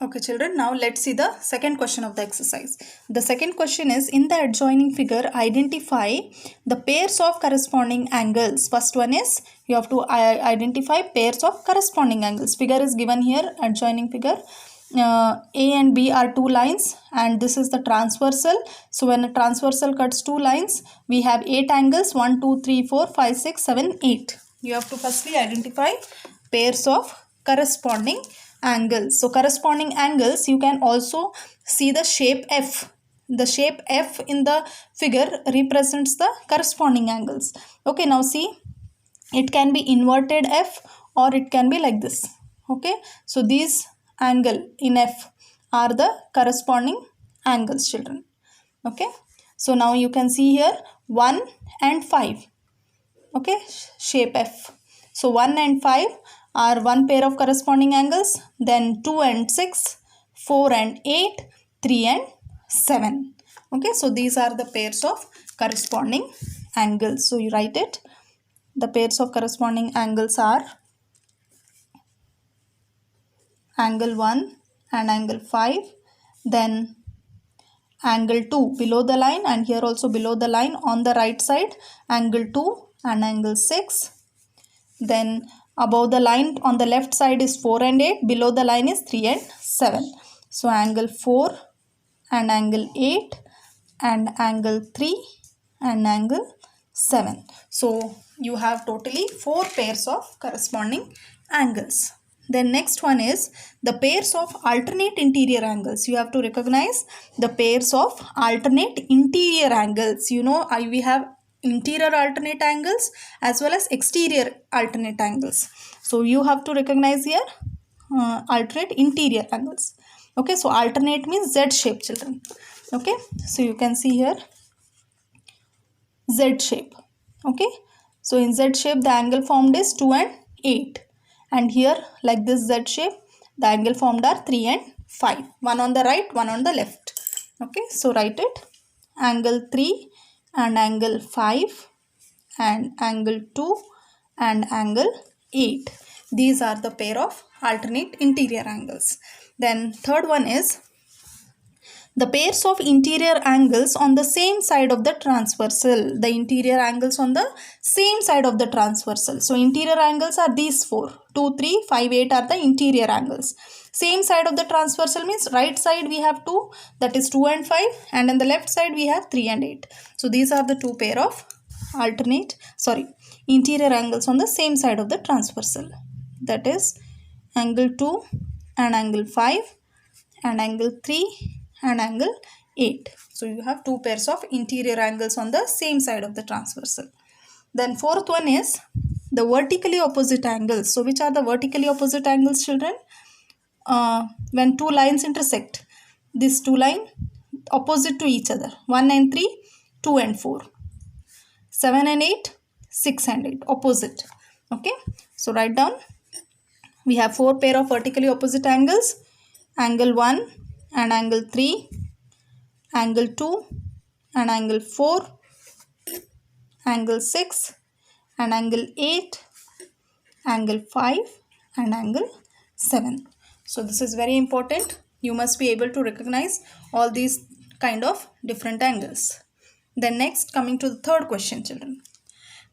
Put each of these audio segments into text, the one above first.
Okay children, now let's see the second question of the exercise. The second question is, in the adjoining figure identify the pairs of corresponding angles. First one is you have to identify pairs of corresponding angles. Figure is given here, adjoining figure. A and B are two lines and this is the transversal. So when a transversal cuts two lines, we have 8 angles, 1, 2, 3, 4, 5, 6, 7, 8. You have to firstly identify pairs of corresponding angles. So corresponding angles, you can also see the shape F. The shape F in the figure represents the corresponding angles. Okay, now see, it can be inverted F or it can be like this. Okay, so these angle in F are the corresponding angles, children. Okay, so now you can see here 1 and 5. Okay, shape F. So 1 and 5 are one pair of corresponding angles, then 2 and 6, 4 and 8, 3 and 7. Okay, so these are the pairs of corresponding angles. So you write it. The pairs of corresponding angles are angle 1 and angle 5, then angle 2 below the line and here also below the line on the right side, angle 2 and angle 6. Then above the line on the left side is 4 and 8, below the line is 3 and 7. So angle 4 and angle 8 and angle 3 and angle 7. So you have totally 4 pairs of corresponding angles. Then next one is the pairs of alternate interior angles. You have to recognize the pairs of alternate interior angles. You know, we have interior alternate angles as well as exterior alternate angles. So you have to recognize here alternate interior angles. Okay, so alternate means Z shape, children. Okay, so you can see here Z shape. Okay, so in Z shape the angle formed is 2 and 8, and here like this Z shape the angle formed are 3 and 5, one on the right, one on the left. Okay, so write it, angle 3 and angle 5 and angle 2 and angle 8. These are the pair of alternate interior angles. Then third one is the pairs of interior angles on the same side of the transversal. The interior angles on the same side of the transversal. So interior angles are these 4. 2, 3, 5, 8 are the interior angles. Same side of the transversal means right side we have 2, that is 2 and 5, and on the left side we have 3 and 8. So these are the two pair of interior angles on the same side of the transversal. That is angle 2 and angle 5 and angle 3 and angle 8. So you have two pairs of interior angles on the same side of the transversal. Then fourth one is the vertically opposite angles. So which are the vertically opposite angles, children? When two lines intersect, these two lines opposite to each other, 1 and 3, 2 and 4, 7 and 8, 6 and 8, opposite. Okay, so write down, we have 4 pair of vertically opposite angles, angle 1 and angle 3, angle 2 and angle 4, angle 6 and angle 8, angle 5 and angle 7. So this is very important. You must be able to recognize all these kind of different angles. Then next, coming to the third question, children.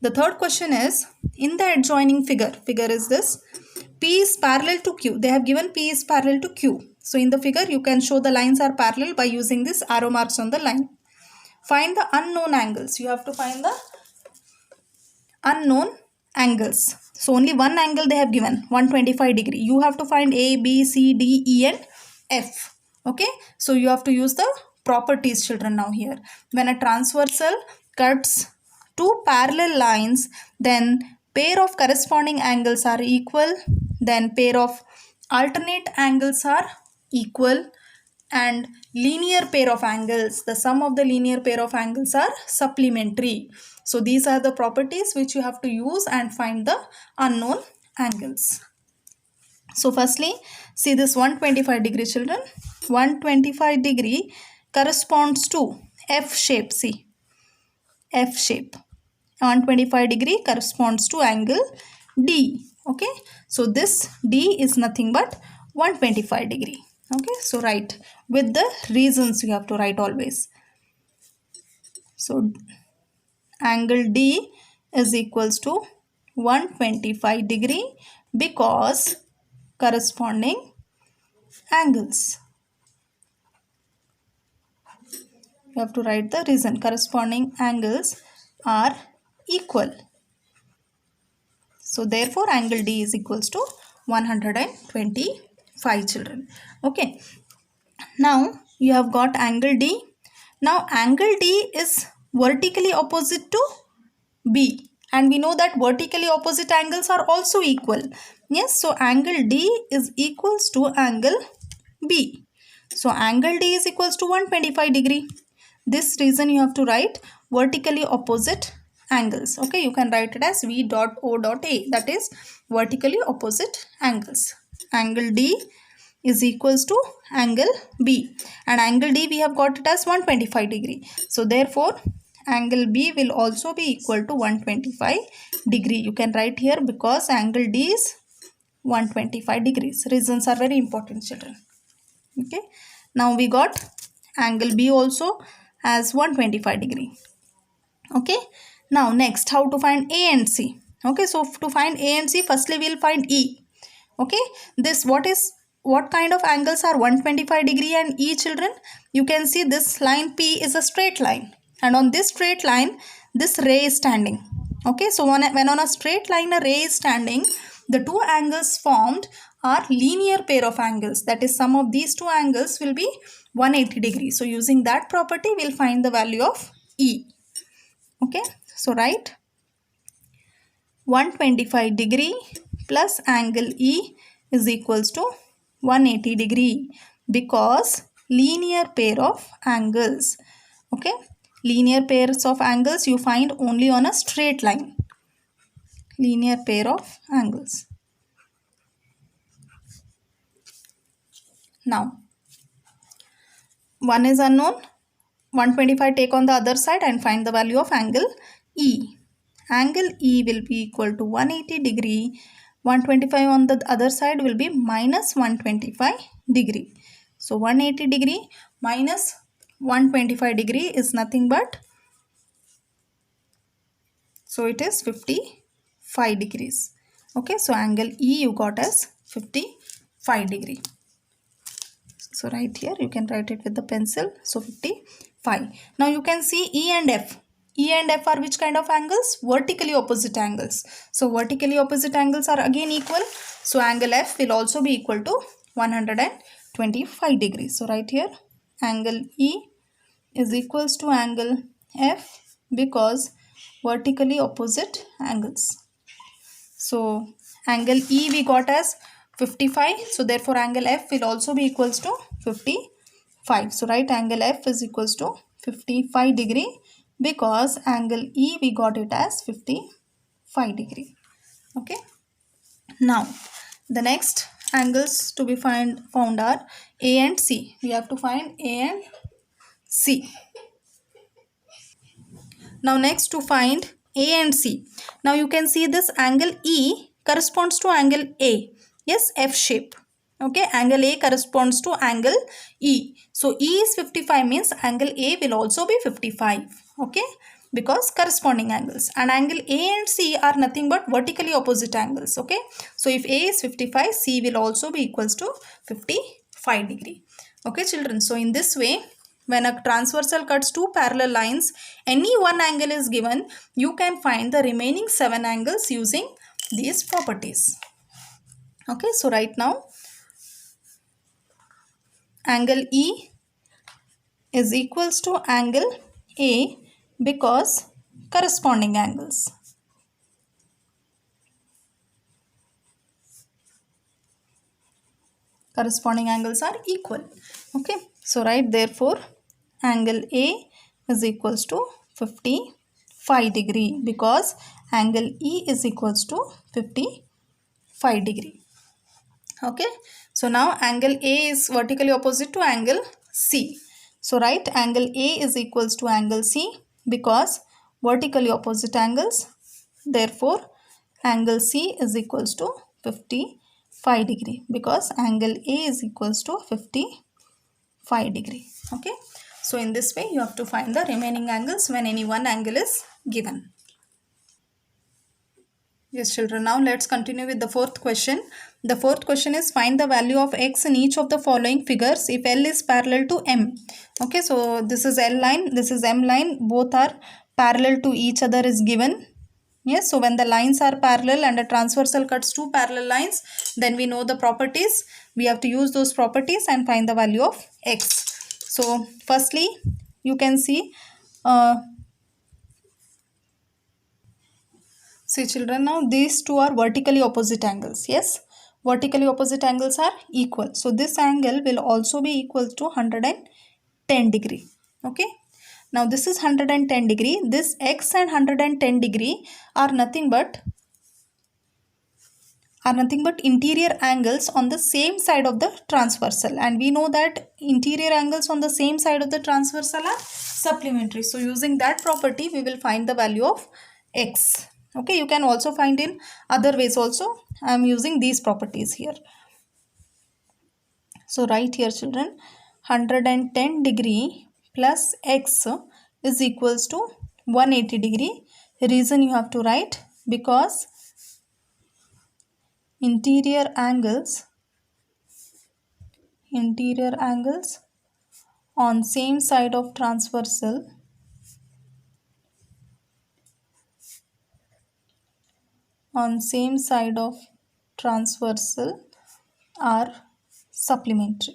The third question is, in the adjoining figure is this, P is parallel to Q. They have given P is parallel to Q. So in the figure you can show the lines are parallel by using this arrow marks on the line. Find the unknown angles. You have to find the unknown angles. So only one angle they have given, 125 degree. You have to find A, B, C, D, E and F. Okay, so you have to use the properties, children, now here. When a transversal cuts two parallel lines, then pair of corresponding angles are equal, then pair of alternate angles are equal, and linear pair of angles, the sum of the linear pair of angles are supplementary. So these are the properties which you have to use and find the unknown angles. So firstly, see this 125 degree, children. 125 degree corresponds to F shape. See, F shape. 125 degree corresponds to angle D. Okay, so this D is nothing but 125 degree. Okay, so write with the reasons, you have to write always. So angle D is equals to 125 degree because corresponding angles. You have to write the reason. Corresponding angles are equal. So therefore angle D is equals to 125, children. Okay. Now you have got angle D. Now angle D is vertically opposite to B, and we know that vertically opposite angles are also equal. Yes, so angle D is equals to angle B. So angle D is equals to 125 degree. This reason you have to write vertically opposite angles. Okay, you can write it as V dot O dot A, that is vertically opposite angles. Angle D is equals to angle B, and angle D we have got it as 125 degree. So therefore angle B will also be equal to 125 degree. You can write here because angle D is 125 degrees. Reasons are very important, children. Okay, now we got angle B also as 125 degree. Okay, now next, how to find A and C? Okay, so to find A and C, firstly we will find E. Okay, this what kind of angles are 125 degree and E, children? You can see this line P is a straight line, and on this straight line this ray is standing. Okay, so when on a straight line a ray is standing, the two angles formed are linear pair of angles, that is sum of these two angles will be 180 degrees. So using that property we'll find the value of E. Okay, so write 125 degree plus angle E is equals to 180 degree because linear pair of angles. Okay, linear pairs of angles you find only on a straight line. Linear pair of angles. Now one is unknown, 125 take on the other side and find the value of angle E. Angle E will be equal to 180 degree. 125 on the other side will be minus 125 degree. So 180 degree minus 125 degree is nothing but, so it is 55 degrees. Okay, so angle E you got as 55 degree. So right here you can write it with the pencil. So 55. Now you can see E and F. E and F are which kind of angles? Vertically opposite angles. So vertically opposite angles are again equal. So angle F will also be equal to 125 degrees. So right here angle E is equals to angle F because vertically opposite angles. So angle E we got as 55. So therefore angle F will also be equals to 55. So right angle F is equals to 55 degree because angle E we got it as 55 degree. Okay. Now the next angles to be found are A and C. We have to find A and C. Now next to find A and C. Now you can see this angle E corresponds to angle A. Yes, F shape. Okay, angle A corresponds to angle E. So E is 55 means angle A will also be 55. Okay, because corresponding angles. And angle A and C are nothing but vertically opposite angles. Okay, so if A is 55, C will also be equals to 55 degree. Okay children, so in this way, when a transversal cuts two parallel lines, any one angle is given, you can find the remaining 7 angles using these properties. Okay, so right now, angle E is equals to angle A because corresponding angles. Corresponding angles are equal. Okay, so right, therefore, angle A is equals to 55 degree because angle E is equals to 55 degree. Okay, so now angle A is vertically opposite to angle C. So right, angle A is equals to angle C because vertically opposite angles. Therefore, angle C is equals to 55 5 degree because angle A is equals to 55 degree. Okay, so in this way you have to find the remaining angles when any one angle is given. Yes children, now let's continue with the fourth question. The fourth question is find the value of x in each of the following figures if L is parallel to M. Okay, so this is L line, this is M line, both are parallel to each other is given. Yes, so when the lines are parallel and a transversal cuts two parallel lines, then we know the properties. We have to use those properties and find the value of x. So firstly, you can see see children, now these two are vertically opposite angles. Yes, vertically opposite angles are equal. So this angle will also be equal to 110 degree. Okay. Now this is 110 degree. This x and 110 degree are nothing but interior angles on the same side of the transversal, and we know that interior angles on the same side of the transversal are supplementary. So using that property we will find the value of x. Okay, you can also find in other ways also. I am using these properties here. So write here children, 110 degree plus x is equals to 180 degree. Reason you have to write, because interior angles on same side of transversal are supplementary.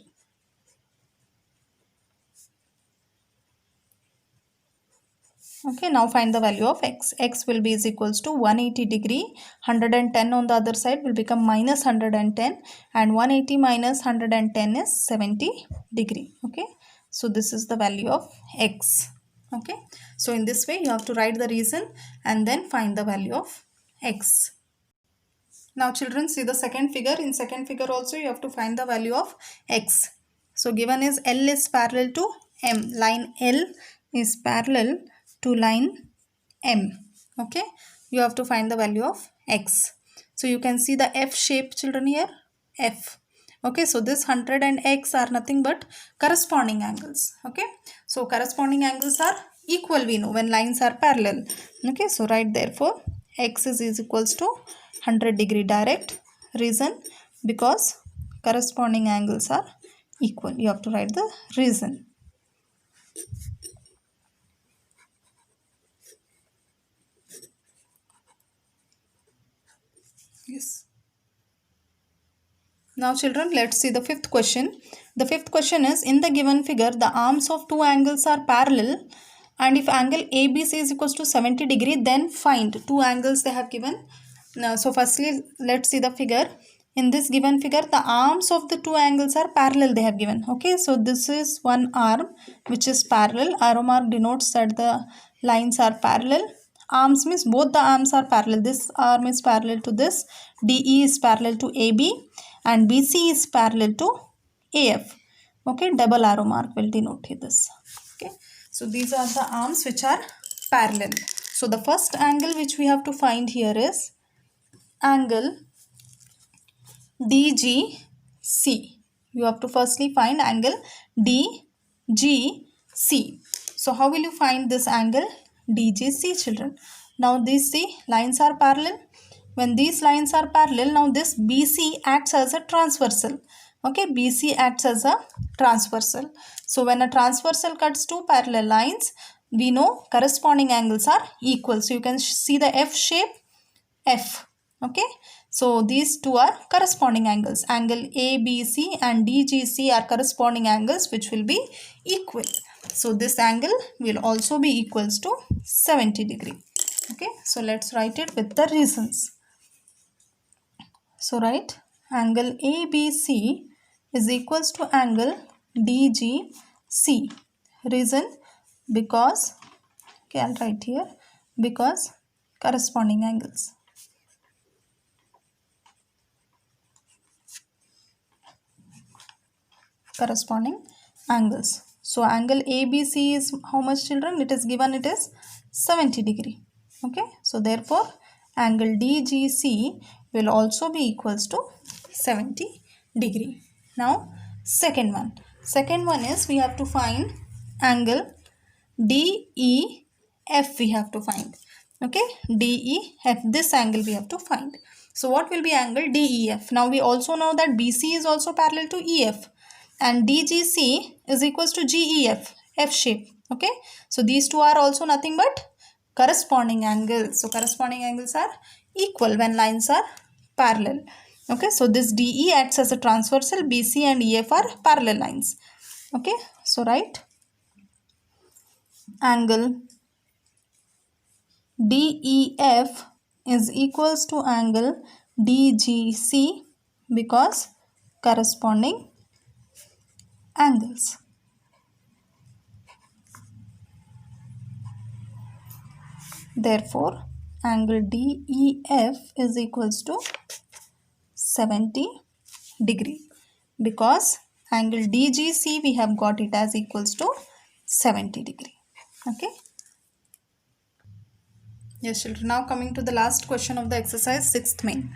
Okay, now find the value of x. X will be is equals to 180 degree. 110 on the other side will become minus 110, and 180 minus 110 is 70 degree. Okay, so this is the value of x. Okay, so in this way you have to write the reason and then find the value of x. Now children, see the second figure. In second figure also you have to find the value of x. So given is L is parallel to M. Line L is parallel to line M. Okay, you have to find the value of x. So you can see the F shape children here, F. Okay, so this 100 and x are nothing but corresponding angles. Okay, so corresponding angles are equal, we know, when lines are parallel. Okay, so write therefore x is equals to 100 degree direct. Reason, because corresponding angles are equal. You have to write the reason. Yes. Now children, let's see the fifth question. The fifth question is, in the given figure the arms of two angles are parallel, and if angle ABC is equals to 70 degree, then find two angles they have given. Now, so firstly let's see the figure. In this given figure the arms of the two angles are parallel, they have given. Okay, so this is one arm which is parallel. Arrow mark denotes that the lines are parallel. Arms means both the arms are parallel. This arm is parallel to this. DE is parallel to AB and BC is parallel to AF. Okay, double arrow mark will denote this. Okay, so these are the arms which are parallel. So the first angle which we have to find here is angle DGC. You have to firstly find angle DGC. So how will you find this angle DGC children? Now these see lines are parallel. When these lines are parallel, now this BC acts as a transversal. Okay, BC acts as a transversal. So when a transversal cuts two parallel lines, we know corresponding angles are equal. So you can see the F shape, F. Okay, so these two are corresponding angles. Angle ABC and DGC are corresponding angles which will be equal. So this angle will also be equals to 70 degree. Okay, so let's write it with the reasons. So write angle ABC is equals to angle DGC. Reason, because, okay, I'll write here, because corresponding angles. Corresponding angles. So angle ABC is how much children? It is given, it is 70 degree. Okay, so therefore angle DGC will also be equals to 70 degree. Now second one is we have to find angle DEF. We have to find, okay, DEF, this angle we have to find. So what will be angle DEF? Now we also know that BC is also parallel to EF and DGC is equals to GEF, F shape. Okay, so these two are also nothing but corresponding angles. So corresponding angles are equal when lines are parallel. Okay, so this DE acts as a transversal, BC and EF are parallel lines. Okay, so write angle DEF is equals to angle DGC because corresponding angles. Therefore, angle DEF is equals to 70 degree because angle DGC we have got it as equals to 70 degree. Okay. Yes, children. Now coming to the last question of the exercise, sixth main.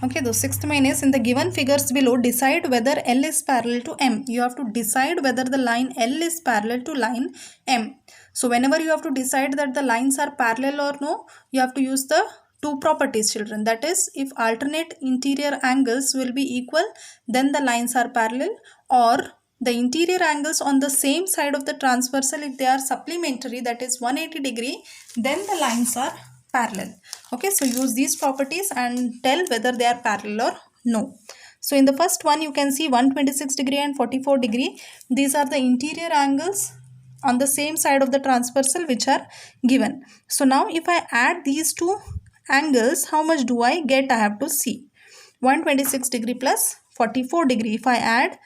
Okay, the sixth main is in the given figures below, decide whether L is parallel to M. You have to decide whether the line L is parallel to line M. So whenever you have to decide that the lines are parallel or no, you have to use the two properties, children. That is, if alternate interior angles will be equal, then the lines are parallel, or the interior angles on the same side of the transversal, if they are supplementary, that is 180 degree, then the lines are parallel. Okay, so use these properties and tell whether they are parallel or no. So in the first one, you can see 126 degree and 44 degree. These are the interior angles on the same side of the transversal which are given. So now if I add these two angles, how much do I get? I have to see. 126 degree plus 44 degree. If I add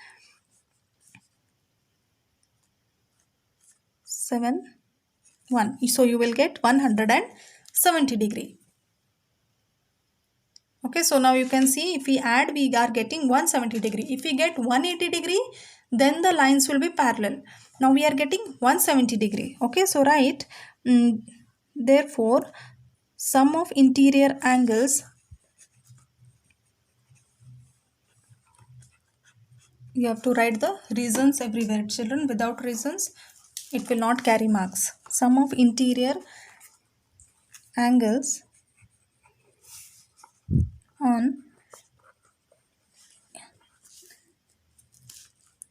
1, so you will get 170 degree. Okay, so now you can see if we add, we are getting 170 degree. If we get 180 degree, then the lines will be parallel. Now we are getting 170 degree. Okay, so write, therefore, sum of interior angles, you have to write the reasons everywhere, children. Without reasons, it will not carry marks. Sum of interior angles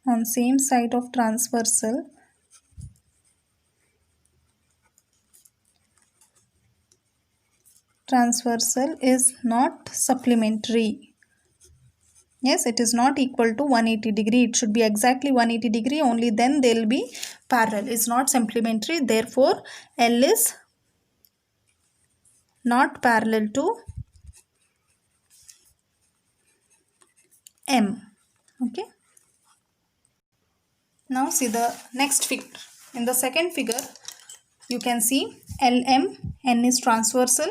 on same side of transversal is not supplementary. Yes, it is not equal to 180 degree. It should be exactly 180 degree, only then they will be parallel. It's not supplementary. Therefore, L is not parallel to M. Okay. Now see the next figure. In the second figure, you can see LM, N is transversal.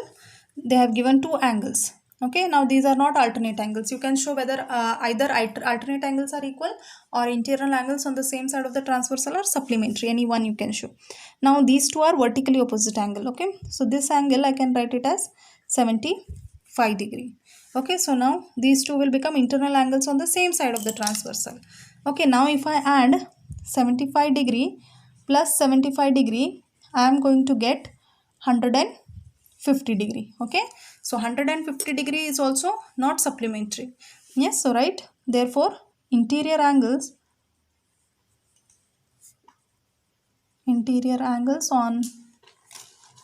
They have given two angles. Okay, now these are not alternate angles. You can show whether either alternate angles are equal or interior angles on the same side of the transversal are supplementary. Any one you can show. Now these two are vertically opposite angle. Okay, so this angle I can write it as 75 degree. Okay, so now these two will become internal angles on the same side of the transversal. Okay, now if I add 75 degree plus 75 degree, I am going to get 150 degree. Okay, so 150 degree is also not supplementary. Yes, so right, therefore interior angles on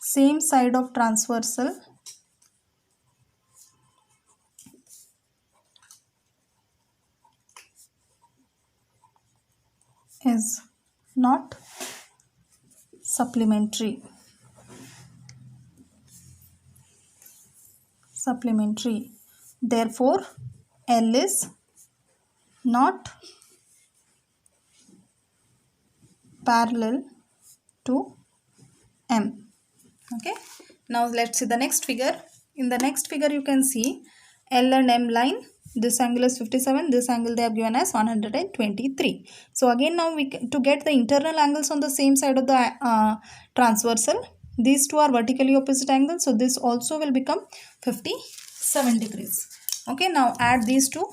same side of transversal is not supplementary. Therefore, L is not parallel to M. Okay. Now let's see the next figure. In the next figure, you can see L and M line. This angle is 57. This angle they have given as 123. So again, now to get the internal angles on the same side of the transversal, these two are vertically opposite angles. So this also will become 57 degrees. Okay, now add these two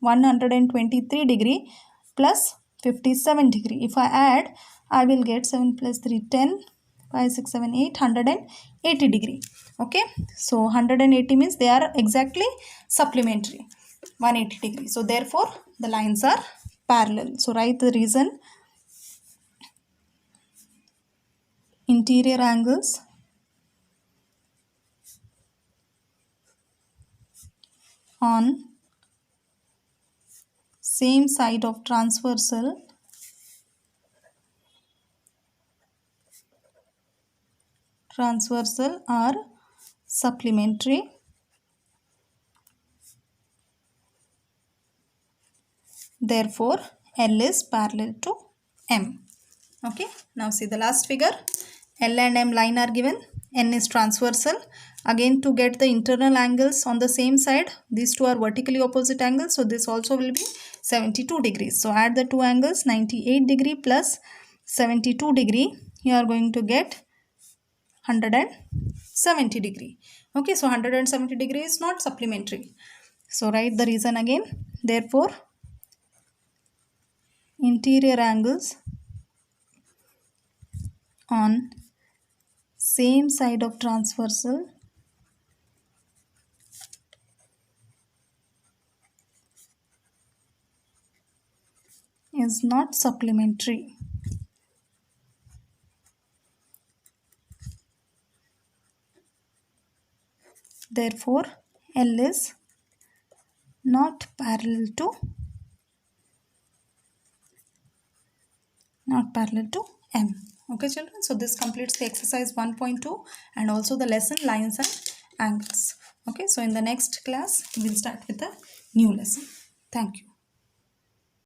123 degree plus 57 degree. If I add, I will get 7 plus 3, 10, 5, 6, 7, 8, 180 degree. Okay, so 180 means they are exactly supplementary, 180 degree. So therefore, the lines are parallel. So write the reason. Interior angles on same side of transversal are supplementary. Therefore, L is parallel to M. Okay, now see the last figure. L and M line are given. N is transversal. Again, to get the internal angles on the same side, these two are vertically opposite angles. So this also will be 72 degrees. So add the two angles, 98 degree plus 72 degree. You are going to get 170 degree. Okay, so 170 degree is not supplementary. So write the reason again. Therefore, interior angles on same side of transversal is not supplementary. Therefore, L is not parallel to M. Okay, children. So this completes the exercise 1.2 and also the lesson lines and angles. Okay, so in the next class, we'll start with a new lesson. Thank you.